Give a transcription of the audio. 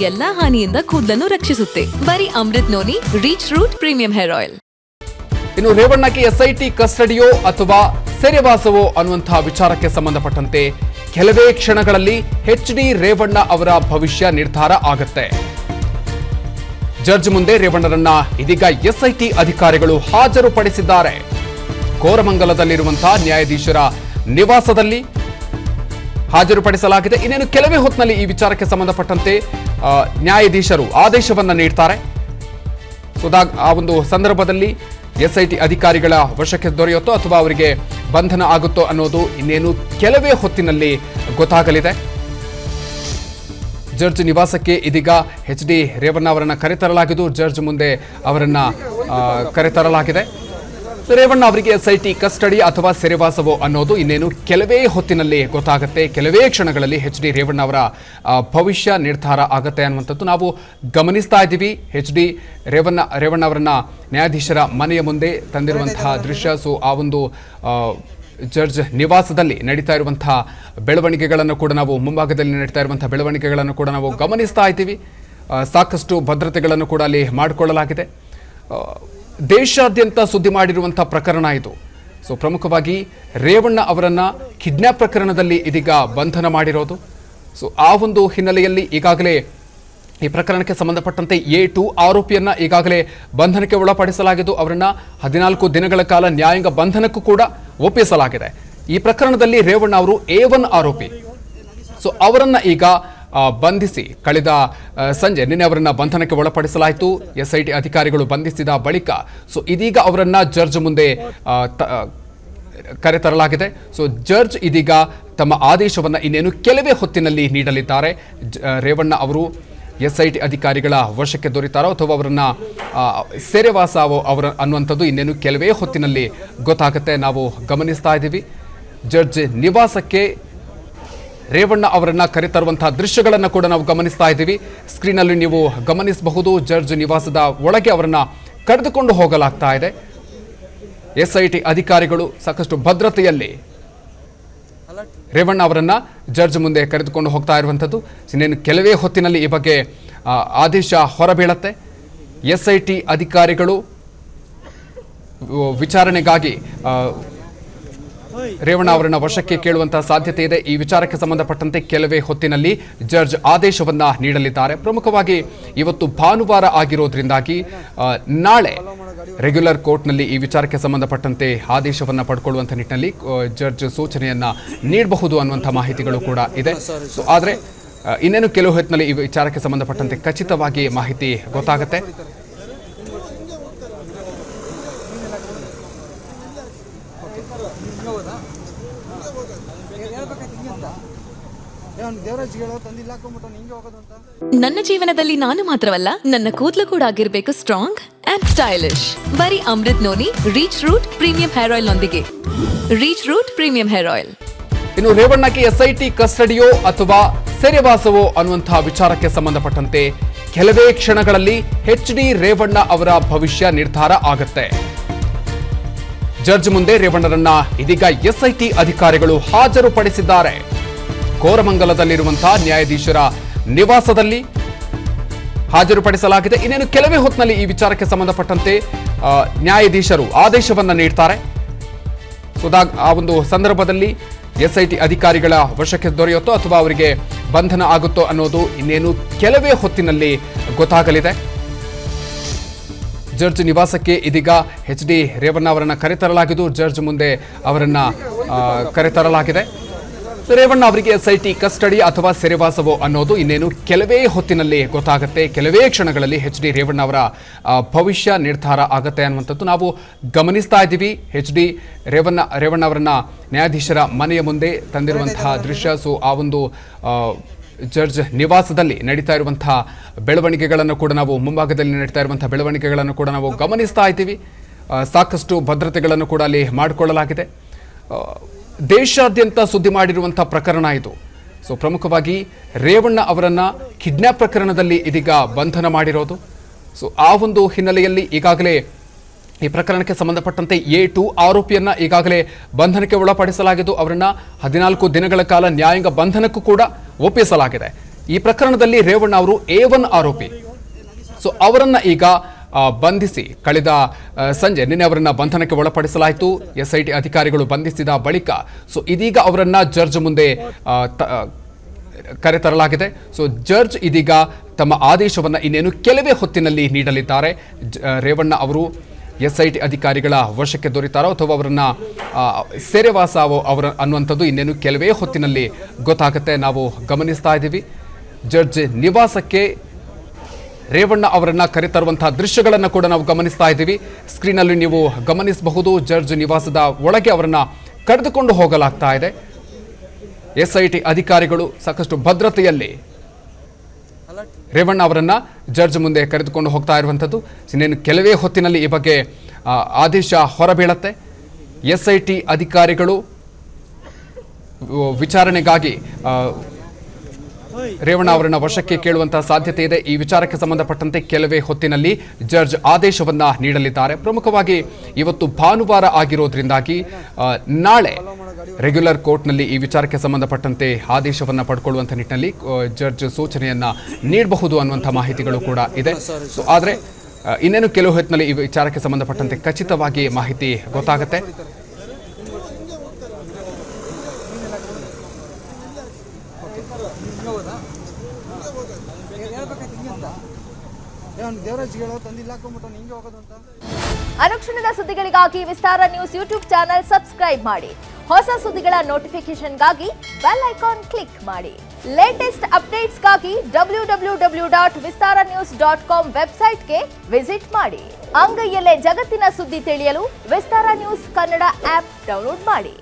ಎಲ್ಲಾ ಹಾನಿಯಿಂದ ಕೂದಲನ್ನು ರಕ್ಷಿಸುತ್ತೆ. ಬರೀ Amrut noni reach root premium hair oil. ಇನ್ನು ರೇವಣ್ಣಗೆ ಎಸ್ಐಟಿ ಕಸ್ಟಡಿಯೋ ಅಥವಾ ಸೆರೆವಾಸವೋ ಅನ್ನುವಂತಹ ವಿಚಾರಕ್ಕೆ ಸಂಬಂಧಪಟ್ಟಂತೆ ಕೆಲವೇ ಕ್ಷಣಗಳಲ್ಲಿ HD ರೇವಣ್ಣ ಅವರ ಭವಿಷ್ಯ ನಿರ್ಧಾರ ಆಗುತ್ತೆ. ಜಡ್ಜ್ ಮುಂದೆ ರೇವಣ್ಣರನ್ನ ಇದೀಗ ಎಸ್ಐಟಿ ಅಧಿಕಾರಿಗಳು ಹಾಜರುಪಡಿಸಿದ್ದಾರೆ. ಕೋರಮಂಗಲದಲ್ಲಿರುವಂತಹ ನ್ಯಾಯಾಧೀಶರ ನಿವಾಸದಲ್ಲಿ ಹಾಜರುಪಡಿಸಲಾಗಿದೆ. ಇನ್ನೇನು ಕೆಲವೇ ಹೊತ್ತಿನಲ್ಲಿ ಈ ವಿಚಾರಕ್ಕೆ ಸಂಬಂಧಪಟ್ಟಂತೆ ನ್ಯಾಯಾಧೀಶರು ಆದೇಶವನ್ನ ನೀಡ್ತಾರೆ. ಆ ಒಂದು ಸಂದರ್ಭದಲ್ಲಿ ಎಸ್ಐಟಿ ಅಧಿಕಾರಿಗಳ ವಶಕ್ಕೆ ದೊರೆಯುತ್ತೋ ಅಥವಾ ಅವರಿಗೆ ಬಂಧನ ಆಗುತ್ತೋ ಅನ್ನೋದು ಇನ್ನೇನು ಕೆಲವೇ ಹೊತ್ತಿನಲ್ಲಿ ಗೊತ್ತಾಗಲಿದೆ. ಜಡ್ಜ್ ನಿವಾಸಕ್ಕೆ ಇದೀಗ HD ರೇವಣ್ಣ ಅವರನ್ನ ಕರೆತರಲಾಗಿದ್ದು ಜಡ್ಜ್ ಮುಂದೆ ಅವರನ್ನ ಕರೆತರಲಾಗಿದೆ. ರೇವಣ್ಣ ಅವರಿಗೆ ಎಸ್ಐಟಿ ಕಸ್ಟಡಿ ಅಥವಾ ಸೆರೆವಾಸವೋ ಅನ್ನೋದು ಇನ್ನೇನು ಕೆಲವೇ ಹೊತ್ತಿನಲ್ಲಿ ಗೊತ್ತಾಗುತ್ತೆ. ಕೆಲವೇ ಕ್ಷಣಗಳಲ್ಲಿ HD ರೇವಣ್ಣ ಅವರ ಭವಿಷ್ಯ ನಿರ್ಧಾರ ಆಗುತ್ತೆ ಅನ್ನುವಂಥದ್ದು ನಾವು ಗಮನಿಸ್ತಾ ಇದ್ದೀವಿ. HD ರೇವಣ್ಣ ಅವರನ್ನ ನ್ಯಾಯಾಧೀಶರ ಮನೆಯ ಮುಂದೆ ತಂದಿರುವಂತಹ ದೃಶ್ಯ. ಆ ಒಂದು ಜಡ್ಜ್ ನಿವಾಸದಲ್ಲಿ ನಡೀತಾ ಇರುವಂತಹ ಬೆಳವಣಿಗೆಗಳನ್ನು ಕೂಡ ನಾವು ಮುಂಭಾಗದಲ್ಲಿ ನಡೀತಾ ಇರುವಂತಹ ಬೆಳವಣಿಗೆಗಳನ್ನು ಕೂಡ ನಾವು ಗಮನಿಸ್ತಾ ಇದ್ದೀವಿ. ಸಾಕಷ್ಟು ಭದ್ರತೆಗಳನ್ನು ಕೂಡ ಅಲ್ಲಿ ಮಾಡಿಕೊಳ್ಳಲಾಗಿದೆ. ದೇಶಾದ್ಯಂತ ಸುದ್ದಿ ಮಾಡಿರುವಂಥ ಪ್ರಕರಣ ಇದು. ಪ್ರಮುಖವಾಗಿ ರೇವಣ್ಣ ಅವರನ್ನ ಕಿಡ್ನ್ಯಾಪ್ ಪ್ರಕರಣದಲ್ಲಿ ಇದೀಗ ಬಂಧನ ಮಾಡಿರೋದು. ಆ ಒಂದು ಹಿನ್ನೆಲೆಯಲ್ಲಿ ಈಗಾಗಲೇ ಈ ಪ್ರಕರಣಕ್ಕೆ ಸಂಬಂಧಪಟ್ಟಂತೆ A2 ಆರೋಪಿಯನ್ನ ಈಗಾಗಲೇ ಬಂಧನಕ್ಕೆ ಒಳಪಡಿಸಲಾಗಿದ್ದು ಅವರನ್ನ 14 ದಿನಗಳ ಕಾಲ ನ್ಯಾಯಾಂಗ ಬಂಧನಕ್ಕೂ ಕೂಡ ಒಪ್ಪಿಸಲಾಗಿದೆ. ಈ ಪ್ರಕರಣದಲ್ಲಿ ರೇವಣ್ಣ ಅವರು A1 ಆರೋಪಿ. ಅವರನ್ನ ಈಗ ಬಂಧಿಸಿ ಕಳೆದ ಸಂಜೆ ನಿನ್ನೆ ಅವರನ್ನ ಬಂಧನಕ್ಕೆ ಒಳಪಡಿಸಲಾಯಿತು. ಎಸ್ಐಟಿ ಅಧಿಕಾರಿಗಳು ಬಂಧಿಸಿದ ಬಳಿಕ ಇದೀಗ ಅವರನ್ನ ಜಡ್ಜ್ ಮುಂದೆ ಕರೆತರಲಾಗಿದೆ. ಜಡ್ಜ್ ಇದೀಗ ತಮ್ಮ ಆದೇಶವನ್ನ ಇನ್ನೇನು ಕೆಲವೇ ಹೊತ್ತಿನಲ್ಲಿ ನೀಡಲಿದ್ದಾರೆ. ರೇವಣ್ಣ ಅವರು ಎಸ್ಐಟಿ ಅಧಿಕಾರಿಗಳ ವಶಕ್ಕೆ ದೊರೆತಾರೋ ಅಥವಾ ಅವರನ್ನ ಸೆರೆವಾಸವೋ ಅನ್ನುವಂಥದ್ದು ಇನ್ನೇನು ಕೆಲವೇ ಹೊತ್ತಿನಲ್ಲಿ ಗೊತ್ತಾಗುತ್ತೆ. ನಾವು ಗಮನಿಸ್ತಾ ಇದ್ದೀವಿ. ಜಡ್ಜ್ ನಿವಾಸಕ್ಕೆ ರೇವಣ್ಣ ಅವರನ್ನ ಕರೆತರುವಂತಹ ದೃಶ್ಯಗಳನ್ನು ಕೂಡ ನಾವು ಗಮನಿಸ್ತಾ ಇದ್ದೀವಿ. ಸ್ಕ್ರೀನಲ್ಲಿ ನೀವು ಗಮನಿಸಬಹುದು. ಜಡ್ಜ್ ನಿವಾಸದ ಒಳಗೆ ಅವರನ್ನ ಕರೆದುಕೊಂಡು ಹೋಗಲಾಗ್ತಾ ಇದೆ. ಎಸ್ಐಟಿ ಅಧಿಕಾರಿಗಳು ಸಾಕಷ್ಟು ಭದ್ರತೆಯಲ್ಲಿ ರೇವಣ್ಣ ಅವರನ್ನ ಜಡ್ಜ್ ಮುಂದೆ ಕರೆದುಕೊಂಡು ಹೋಗ್ತಾ ಇರುವಂಥದ್ದು. ಇನ್ನೇನು ಕೆಲವೇ ಹೊತ್ತಿನಲ್ಲಿ ಈ ಬಗ್ಗೆ ಆದೇಶ ಹೊರಬೀಳತ್ತೆ. ಎಸ್ಐಟಿ ಅಧಿಕಾರಿಗಳು ವಿಚಾರಣೆಗಾಗಿ ರೇವಣ್ಣ ಅವರನ್ನ ವಶಕ್ಕೆ ಕೇಳುವಂತಹ ಸಾಧ್ಯತೆ ಇದೆ. ಈ ವಿಚಾರಕ್ಕೆ ಸಂಬಂಧಪಟ್ಟಂತೆ ಕೆಲವೇ ಹೊತ್ತಿನಲ್ಲಿ ಜಡ್ಜ್ ಆದೇಶವನ್ನ ನೀಡಲಿದ್ದಾರೆ. ಪ್ರಮುಖವಾಗಿ ಇವತ್ತು ಭಾನುವಾರ ಆಗಿರೋದ್ರಿಂದಾಗಿ ನಾಳೆ ರೆಗ್ಯುಲರ್ ಕೋರ್ಟ್ನಲ್ಲಿ ಈ ವಿಚಾರಕ್ಕೆ ಸಂಬಂಧಪಟ್ಟಂತೆ ಆದೇಶವನ್ನ ಪಡ್ಕೊಳ್ಳುವಂಥ ನಿಟ್ಟಿನಲ್ಲಿ ಜಡ್ಜ್ ಸೂಚನೆಯನ್ನ ನೀಡಬಹುದು ಅನ್ನುವಂಥ ಮಾಹಿತಿಗಳು ಕೂಡ ಇದೆ. ಆದರೆ ಇನ್ನೇನು ಕೆಲವು ಹೊತ್ತಿನಲ್ಲಿ ಈ ವಿಚಾರಕ್ಕೆ ಸಂಬಂಧಪಟ್ಟಂತೆ ಖಚಿತವಾಗಿ ಮಾಹಿತಿ ಗೊತ್ತಾಗುತ್ತೆ. ನನ್ನ ಜೀವನದಲ್ಲಿ ನಾನು ಮಾತ್ರವಲ್ಲ, ನನ್ನ ಕೂದಲು ಕೂಡ ಆಗಿರ್ಬೇಕು ಸ್ಟ್ರಾಂಗ್ ಅಂಡ್ ಸ್ಟೈಲಿಶ್. ಬರೀ Amrut noni reach root premium hair oil ನೊಂದಿಗೆ. Reach root premium hair oil. ಇನ್ನು ರೇವಣ್ಣಗೆ ಎಸ್ಐಟಿ ಕಸ್ಟಡಿಯೋ ಅಥವಾ ಸೆರೆವಾಸವೋ ಅನ್ನುವಂತಹ ವಿಚಾರಕ್ಕೆ ಸಂಬಂಧಪಟ್ಟಂತೆ ಕೆಲವೇ ಕ್ಷಣಗಳಲ್ಲಿ HD ರೇವಣ್ಣ ಅವರ ಭವಿಷ್ಯ ನಿರ್ಧಾರ ಆಗುತ್ತೆ. ಜಡ್ಜ್ ಮುಂದೆ ರೇವಣ್ಣರನ್ನ ಇದೀಗ ಎಸ್ಐಟಿ ಅಧಿಕಾರಿಗಳು ಹಾಜರುಪಡಿಸಿದ್ದಾರೆ. ಕೋರಮಂಗಲದಲ್ಲಿರುವಂತಹ ನ್ಯಾಯಾಧೀಶರ ನಿವಾಸದಲ್ಲಿ ಹಾಜರುಪಡಿಸಲಾಗಿದೆ. ಇನ್ನೇನು ಕೆಲವೇ ಹೊತ್ತಿನಲ್ಲಿ ಈ ವಿಚಾರಕ್ಕೆ ಸಂಬಂಧಪಟ್ಟಂತೆ ನ್ಯಾಯಾಧೀಶರು ಆದೇಶವನ್ನ ನೀಡ್ತಾರೆ. ಆ ಒಂದು ಸಂದರ್ಭದಲ್ಲಿ ಎಸ್ಐಟಿ ಅಧಿಕಾರಿಗಳ ವಶಕ್ಕೆ ದೊರೆಯುತ್ತೋ ಅಥವಾ ಅವರಿಗೆ ಬಂಧನ ಆಗುತ್ತೋ ಅನ್ನೋದು ಇನ್ನೇನು ಕೆಲವೇ ಹೊತ್ತಿನಲ್ಲಿ ಗೊತ್ತಾಗಲಿದೆ. ಜಡ್ಜ್ ನಿವಾಸಕ್ಕೆ ಇದೀಗ HD ರೇವಣ್ಣ ಅವರನ್ನ ಕರೆತರಲಾಗಿದ್ದು ಜಡ್ಜ್ ಮುಂದೆ ಅವರನ್ನ ಕರೆತರಲಾಗಿದೆ. ರೇವಣ್ಣ ಅವರಿಗೆ ಎಸ್ಐಟಿ ಕಸ್ಟಡಿ ಅಥವಾ ಸೆರೆವಾಸವೋ ಅನ್ನೋದು ಇನ್ನೇನು ಕೆಲವೇ ಹೊತ್ತಿನಲ್ಲಿ ಗೊತ್ತಾಗುತ್ತೆ. ಕೆಲವೇ ಕ್ಷಣಗಳಲ್ಲಿ HD ರೇವಣ್ಣ ಅವರ ಭವಿಷ್ಯ ನಿರ್ಧಾರ ಆಗುತ್ತೆ ಅನ್ನುವಂಥದ್ದು ನಾವು ಗಮನಿಸ್ತಾ ಇದ್ದೀವಿ. HD ರೇವಣ್ಣ ಅವರನ್ನ ನ್ಯಾಯಾಧೀಶರ ಮನೆಯ ಮುಂದೆ ತಂದಿರುವಂತಹ ದೃಶ್ಯ. ಆ ಒಂದು ಜಡ್ಜ್ ನಿವಾಸದಲ್ಲಿ ನಡೀತಾ ಇರುವಂತಹ ಬೆಳವಣಿಗೆಗಳನ್ನು ಕೂಡ ನಾವು ಮುಂಭಾಗದಲ್ಲಿ ನಡೀತಾ ಇರುವಂತಹ ಬೆಳವಣಿಗೆಗಳನ್ನು ಕೂಡ ನಾವು ಗಮನಿಸ್ತಾ ಇದ್ದೀವಿ. ಸಾಕಷ್ಟು ಭದ್ರತೆಗಳನ್ನು ಕೂಡ ಅಲ್ಲಿ ಮಾಡಿಕೊಳ್ಳಲಾಗಿದೆ. ದೇಶಾದ್ಯಂತ ಸುದ್ದಿ ಮಾಡಿರುವಂಥ ಪ್ರಕರಣ ಇದು. ಪ್ರಮುಖವಾಗಿ ರೇವಣ್ಣ ಅವರನ್ನ ಕಿಡ್ನ್ಯಾಪ್ ಪ್ರಕರಣದಲ್ಲಿ ಇದೀಗ ಬಂಧನ ಮಾಡಿರೋದು. ಆ ಒಂದು ಹಿನ್ನೆಲೆಯಲ್ಲಿ ಈಗಾಗಲೇ ಈ ಪ್ರಕರಣಕ್ಕೆ ಸಂಬಂಧಪಟ್ಟಂತೆ A2 ಆರೋಪಿಯನ್ನ ಈಗಾಗಲೇ ಬಂಧನಕ್ಕೆ ಒಳಪಡಿಸಲಾಗಿದ್ದು ಅವರನ್ನ 14 ದಿನಗಳ ಕಾಲ ನ್ಯಾಯಾಂಗ ಬಂಧನಕ್ಕೂ ಕೂಡ ಒಪ್ಪಿಸಲಾಗಿದೆ. ಈ ಪ್ರಕರಣದಲ್ಲಿ ರೇವಣ್ಣ ಅವರು A1 ಆರೋಪಿ. ಸೊ ಅವರನ್ನ ಈಗ ಬಂಧಿಸಿ ಕಳೆದ ಸಂಜೆ ನಿನ್ನೆ ಅವರನ್ನ ಬಂಧನಕ್ಕೆ ಒಳಪಡಿಸಲಾಯಿತು. SIT ಅಧಿಕಾರಿಗಳು ಬಂಧಿಸಿದ ಬಳಿಕ ಸೊ ಇದೀಗ ಅವರನ್ನ ಜಡ್ಜ್ ಮುಂದೆ ಕರೆತರಲಾಗಿದೆ. ಸೊ ಜಡ್ಜ್ ಇದೀಗ ತಮ್ಮ ಆದೇಶವನ್ನು ಇನ್ನೇನು ಕೆಲವೇ ಹೊತ್ತಿನಲ್ಲಿ ನೀಡಲಿದ್ದಾರೆ. ರೇವಣ್ಣ ಅವರು SIT ಅಧಿಕಾರಿಗಳ ವಶಕ್ಕೆ ದೊರೆತಾರೋ ಅಥವಾ ಅವರನ್ನ ಸೆರೆವಾಸವೋ ಅವರ ಅನ್ನುವಂಥದ್ದು ಇನ್ನೇನು ಕೆಲವೇ ಹೊತ್ತಿನಲ್ಲಿ ಗೊತ್ತಾಗುತ್ತೆ. ನಾವು ಗಮನಿಸ್ತಾ ಇದ್ದೀವಿ ಜಡ್ಜ್ ನಿವಾಸಕ್ಕೆ ರೇವಣ್ಣ ಅವರನ್ನ ಕರೆತರುವಂತಹ ದೃಶ್ಯಗಳನ್ನು ಕೂಡ ನಾವು ಗಮನಿಸ್ತಾ ಇದ್ದೀವಿ. ಸ್ಕ್ರೀನಲ್ಲಿ ನೀವು ಗಮನಿಸಬಹುದು. ಜಡ್ಜ್ ನಿವಾಸದ ಒಳಗೆ ಅವರನ್ನ ಕರೆದುಕೊಂಡು ಹೋಗಲಾಗ್ತಾ ಇದೆ. SIT ಅಧಿಕಾರಿಗಳು ಸಾಕಷ್ಟು ಭದ್ರತೆಯಲ್ಲಿ ರೇವಣ್ಣ ಅವರನ್ನ ಜಡ್ಜ್ ಮುಂದೆ ಕರೆದುಕೊಂಡು ಹೋಗ್ತಾ ಇರುವಂಥದ್ದು. ಇನ್ನೇನು ಕೆಲವೇ ಹೊತ್ತಿನಲ್ಲಿ ಈ ಬಗ್ಗೆ ಆದೇಶ ಹೊರಬೀಳತ್ತೆ. SIT ಅಧಿಕಾರಿಗಳು ವಿಚಾರಣೆಗಾಗಿ ರೇವಣ್ಣ ಅವರನ್ನ ವಶಕ್ಕೆ ಕೇಳುವಂತಹ ಸಾಧ್ಯತೆ ಇದೆ. ಈ ವಿಚಾರಕ್ಕೆ ಸಂಬಂಧಪಟ್ಟಂತೆ ಕೆಲವೇ ಹೊತ್ತಿನಲ್ಲಿ ಜಡ್ಜ್ ಆದೇಶವನ್ನ ನೀಡಲಿದ್ದಾರೆ. ಪ್ರಮುಖವಾಗಿ ಇವತ್ತು ಭಾನುವಾರ ಆಗಿರೋದ್ರಿಂದಾಗಿ ನಾಳೆ ರೆಗ್ಯುಲರ್ ಕೋರ್ಟ್ನಲ್ಲಿ ಈ ವಿಚಾರಕ್ಕೆ ಸಂಬಂಧಪಟ್ಟಂತೆ ಆದೇಶವನ್ನ ಪಡ್ಕೊಳ್ಳುವಂಥ ನಿಟ್ಟಿನಲ್ಲಿ ಜಡ್ಜ್ ಸೂಚನೆಯನ್ನ ನೀಡಬಹುದು ಅನ್ನುವಂಥ ಮಾಹಿತಿಗಳು ಕೂಡ ಇದೆ. ಸೊ ಆದರೆ ಇನ್ನೇನು ಕೆಲವು ಹೊತ್ತಿನಲ್ಲಿ ಈ ವಿಚಾರಕ್ಕೆ ಸಂಬಂಧಪಟ್ಟಂತೆ ಖಚಿತವಾಗಿ ಮಾಹಿತಿ ಗೊತ್ತಾಗುತ್ತೆ. ಅನುಕ್ಷಣದ ಸುದ್ದಿಗಳಿಗಾಗಿ ವಿಸ್ತಾರ ನ್ಯೂಸ್ ಯೂಟ್ಯೂಬ್ ಚಾನೆಲ್ ಸಬ್ಸ್ಕ್ರೈಬ್ ಮಾಡಿ. ಹೊಸ ಸುದ್ದಿಗಳ ನೋಟಿಫಿಕೇಶನ್ಗಾಗಿ ಬೆಲ್ ಐಕಾನ್ ಕ್ಲಿಕ್ ಮಾಡಿ. ಲೇಟೆಸ್ಟ್ ಅಪ್ಡೇಟ್ಸ್ಗಾಗಿ www.vistaranews.com ವೆಬ್ಸೈಟ್ಗೆ ವಿಸಿಟ್ ಮಾಡಿ. ಅಂಗೈಯಲ್ಲೇ ಜಗತ್ತಿನ ಸುದ್ದಿ ತಿಳಿಯಲು ವಿಸ್ತಾರ ನ್ಯೂಸ್ ಕನ್ನಡ ಆಪ್ ಡೌನ್ಲೋಡ್ ಮಾಡಿ.